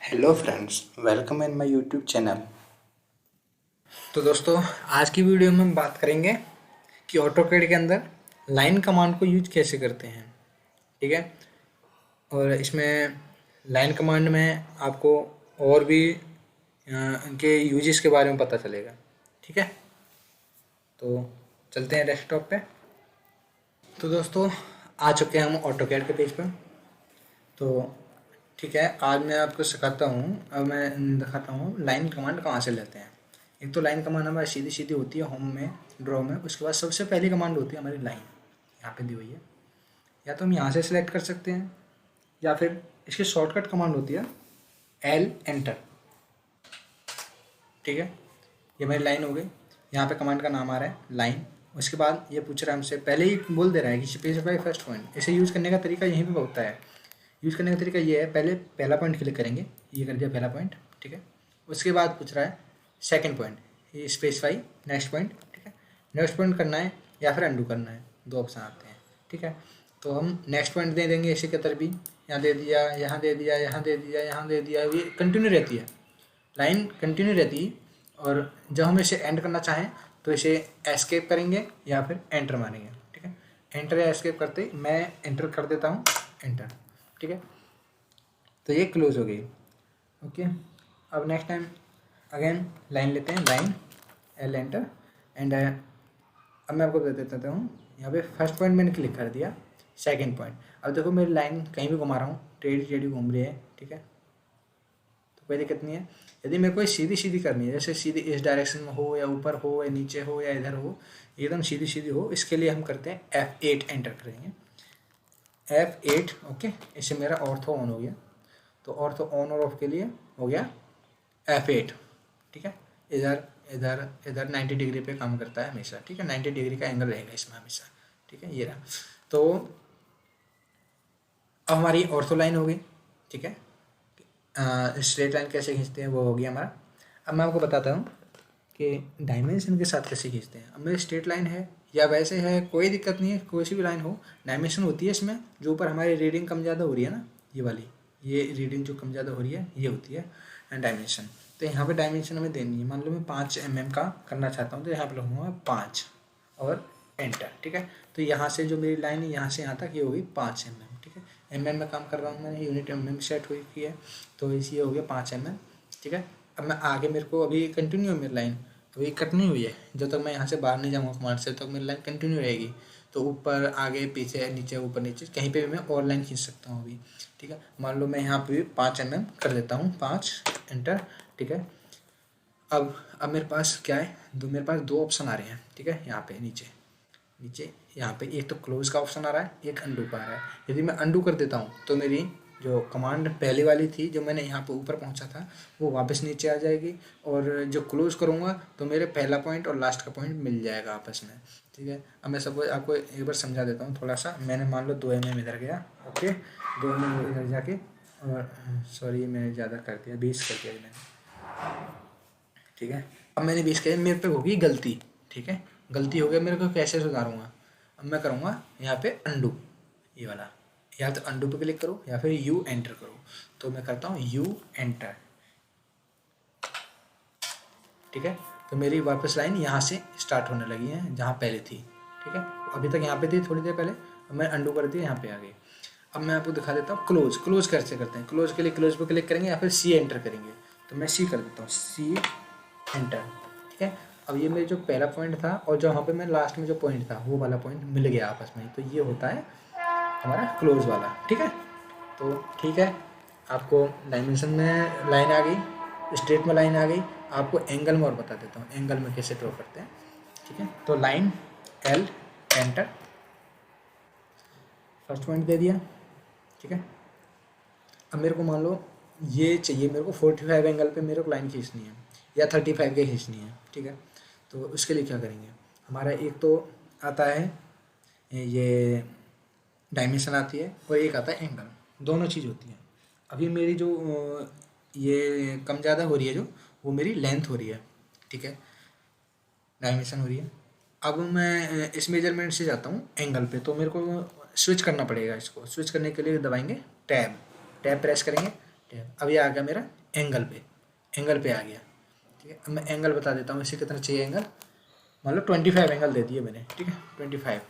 Hello friends, welcome in my YouTube channel. तो दोस्तों, आज की वीडियो में हम बात करेंगे कि ऑटोकैड के अंदर लाइन कमांड को यूज कैसे करते हैं। ठीक है। और इसमें लाइन कमांड में आपको और भी इनके यूजेस के बारे में पता चलेगा। ठीक है। तो चलते हैं डेस्कटॉप पे। तो दोस्तों, आ चुके हैं हम ऑटोकैड के पेज पर। तो ठीक है, आज मैं आपको सिखाता हूँ। अब मैं दिखाता हूँ लाइन कमांड कहाँ से लेते हैं। एक तो लाइन कमांड हमारी सीधी सीधी होती है होम में, ड्रॉ में। उसके बाद सबसे पहली कमांड होती है हमारी लाइन, यहाँ पे दी हुई है। या तो हम यहाँ से सिलेक्ट कर सकते हैं, या फिर इसकी शॉर्टकट कमांड होती है एल एंटर। ठीक है, ये मेरी लाइन हो गई। यहाँ पे कमांड का नाम आ रहा है लाइन। उसके बाद ये पूछ रहा है हमसे, पहले ही बोल दे रहा है कि स्पेसिफाई फर्स्ट पॉइंट। इसे यूज़ करने का तरीका यहीं पे होता है। यूज़ करने का तरीका ये है, पहले पहला पॉइंट क्लिक करेंगे, ये कर दिया पहला पॉइंट। ठीक है। उसके बाद पूछ रहा है सेकंड पॉइंट, ये स्पेसिफाई नेक्स्ट पॉइंट। ठीक है, नेक्स्ट पॉइंट करना है या फिर अंडू करना है, दो ऑप्शन आते हैं। ठीक है, तो हम नेक्स्ट पॉइंट दे देंगे इसी के तरफ भी। यहाँ दे दिया, यहाँ दे दिया, यहाँ दे दिया, यहाँ दे दिया। ये कंटिन्यू रहती है, लाइन कंटिन्यू रहती है। और जब हम इसे एंड करना चाहें तो इसे एस्केप करेंगे या फिर एंटर मारेंगे। ठीक है, एंटर या एस्केप करते ही मैं एंटर कर देता हूँ, एंटर। ठीक है, तो ये क्लोज हो गई। ओके, अब नेक्स्ट टाइम अगेन लाइन लेते हैं, लाइन एल एंटर एंड अब मैं आपको बता देता हूँ। यहाँ पे फर्स्ट पॉइंट मैंने क्लिक कर दिया, सेकंड पॉइंट। अब देखो मेरी लाइन कहीं भी घुमा रहा हूँ, टेढ़ी टेढ़ी घूम रही है। ठीक है, तो कोई दिक्कत नहीं है। यदि मेरे को सीधी सीधी करनी है, जैसे सीधी इस डायरेक्शन में हो या ऊपर हो या नीचे हो या इधर हो, एकदम सीधी सीधी हो, इसके लिए हम करते हैं F8 एंटर करेंगे, F8। ओके, इससे मेरा ऑर्थो ऑन हो गया। तो ऑर्थो ऑन और ऑफ के लिए हो गया F8। ठीक है, इधर इधर इधर 90 डिग्री पे काम करता है हमेशा। ठीक है, 90 डिग्री का एंगल रहेगा इसमें हमेशा। ठीक है, ये रहा। तो अब हमारी ऑर्थो लाइन हो गई। ठीक है, स्ट्रेट लाइन कैसे खींचते हैं वो हो गया हमारा। अब मैं आपको बताता हूँ कि डायमेंशन के साथ कैसे खींचते हैं। अब मेरी स्ट्रेट लाइन है या वैसे है, कोई दिक्कत नहीं है, कोई सी भी लाइन हो। डायमेंशन होती है इसमें, जो ऊपर हमारी रीडिंग कम ज़्यादा हो रही है ना, ये वाली, ये रीडिंग जो कम ज़्यादा हो रही है ये होती है डायमेंशन। तो यहाँ पे डायमेंशन हमें देनी है। मान लो मैं 5 mm का करना चाहता हूँ, तो यहाँ पर लिखूँगा 5 और एंटर। ठीक है, तो यहाँ से जो मेरी लाइन है यहाँ से यहाँ तक ये होगी 5 mm। ठीक है, mm में काम कर रहा हूँ मैंने, यूनिट mm सेट हुई है, तो इसी हो गया 5 mm। ठीक है, अब मैं आगे, मेरे को अभी कंटिन्यू है मेरी लाइन, अभी कट नहीं हुई है। जब तक मैं यहाँ से बाहर नहीं जाऊँगा कमांड से, तब तक मेरी लाइन कंटिन्यू रहेगी। तो ऊपर आगे पीछे नीचे ऊपर नीचे कहीं पे भी मैं और लाइन खींच सकता हूँ अभी। ठीक है, मान लो मैं यहाँ पे भी 5 mm कर देता हूँ, 5 एंटर। ठीक है, अब मेरे पास क्या है, मेरे पास दो ऑप्शन आ रहे हैं। ठीक है, यहाँ पे नीचे नीचे यहाँ पे एक तो क्लोज का ऑप्शन आ रहा है, एक अंडू का आ रहा है। यदि मैं अंडू कर देता हूँ तो मेरी जो कमांड पहले वाली थी, जो मैंने यहाँ पे ऊपर पहुँचा था, वो वापस नीचे आ जाएगी। और जो क्लोज करूँगा तो मेरे पहला पॉइंट और लास्ट का पॉइंट मिल जाएगा आपस में। ठीक है, अब मैं सब आपको एक बार समझा देता हूँ थोड़ा सा। मैंने मान लो 2 mm इधर गया, ओके, 2 mm इधर जाके, और सॉरी मैंने ज़्यादा कर दिया, 20 कर दिया मैंने। ठीक है, अब मैंने 20 किया, मेरे पे होगी गलती। ठीक है, गलती हो गया, मेरे को कैसे सुधारूंगा। अब मैं करूँगा यहाँ पे अंडू, ये वाला, या तो अंडू पे क्लिक करो या फिर यू एंटर करो। तो मैं करता हूँ यू एंटर। ठीक है, तो मेरी वापस लाइन यहाँ से स्टार्ट होने लगी है जहाँ पहले थी। ठीक है, अभी तक यहाँ पे थी थोड़ी देर पहले, अब मैं अंडू कर दिया, यहाँ पे आ गई। अब मैं आपको दिखा देता हूँ क्लोज। क्लोज कैसे करते हैं, क्लोज के लिए क्लोज पे क्लिक करेंगे या फिर सी एंटर करेंगे। तो मैं सी कर देता हूँ, सी एंटर। ठीक है, अब ये मेरे जो पहला पॉइंट था और जो वहाँ पे मैं लास्ट में जो पॉइंट था, वो वाला पॉइंट मिल गया आपस में। तो ये होता है हमारा क्लोज वाला। ठीक है, तो ठीक है, आपको डायमेंशन में लाइन आ गई, स्ट्रेट में लाइन आ गई। आपको एंगल में और बता देता हूँ, एंगल में कैसे ड्रॉ करते हैं। ठीक है, तो line L enter, first point दे दिया। ठीक है, अब मेरे को मान लो ये चाहिए, मेरे को 45 एंगल पे मेरे को लाइन खींचनी है या 35 के खींचनी है। ठीक है, तो उसके लिए क्या करेंगे, हमारा एक तो आता है ये डायमेंशन आती है, और एक आता है एंगल, दोनों चीज़ होती है। अभी मेरी जो ये कम ज़्यादा हो रही है, जो वो मेरी लेंथ हो रही है। ठीक है, डायमेंशन हो रही है। अब मैं इस मेजरमेंट से जाता हूँ एंगल पे, तो मेरे को स्विच करना पड़ेगा। इसको स्विच करने के लिए दबाएंगे टैब, टैब प्रेस करेंगे, टैब। अब ये आ गया मेरा एंगल पे आ गया, ठीक है। अब मैं एंगल बता देता हूँ इसे कितना चाहिए एंगल, मान लो 25 एंगल दे दिए मैंने, ठीक है 25,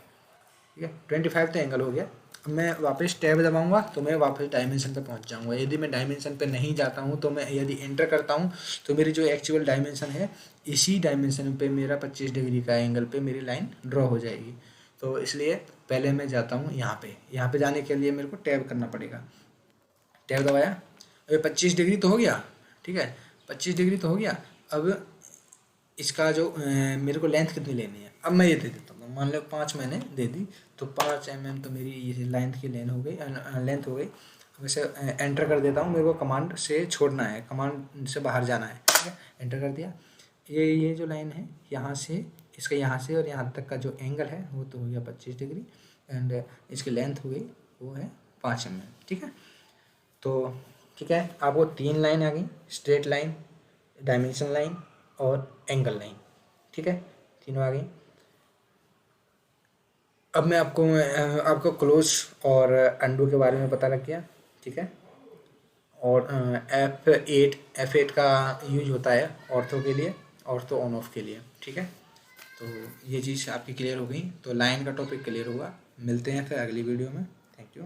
ठीक है 25 तो एंगल हो गया। अब मैं वापस टैब दबाऊंगा तो मैं वापस डायमेंशन पे पहुंच जाऊंगा। यदि मैं डायमेंशन पे नहीं जाता हूं तो मैं यदि एंटर करता हूं तो मेरी जो एक्चुअल डायमेंशन है इसी डायमेंशन पे मेरा 25 डिग्री का एंगल पे मेरी लाइन ड्रॉ हो जाएगी। तो इसलिए पहले मैं जाता हूँ यहाँ पे जाने के लिए मेरे को टैब करना पड़ेगा। टैब दबाया, अभी 25 डिग्री तो हो गया, ठीक है 25 डिग्री तो हो गया। अब इसका जो मेरे को लेंथ कितनी लेनी है, अब मैं ये दे देता हूँ, मान लो 5 मैंने दे दी तो 5 mm तो मेरी ये लेंथ की लेंथ हो गई। अब इसे एंटर कर देता हूँ, मेरे को कमांड से छोड़ना है, कमांड से बाहर जाना है, ठीक है एंटर कर दिया। ये जो लाइन है यहाँ से, इसका यहाँ से और यहाँ तक का जो एंगल है वो तो हो गया 25 डिग्री, एंड इसकी लेंथ हो गई वो है 5 mm, ठीक है। तो ठीक है, आपको 3 लाइन आ गई, स्ट्रेट लाइन, डायमेंशन लाइन और एंगल लाइन, ठीक है तीनों आ गई। अब मैं आपको क्लोज और अंडू के बारे में पता लग गया, ठीक है। और F8 का यूज होता है ऑर्थो के लिए, ऑर्थो ऑन ऑफ के लिए, ठीक है। तो ये चीज़ आपकी क्लियर हो गई, तो लाइन का टॉपिक क्लियर हुआ। मिलते हैं फिर अगली वीडियो में, थैंक यू।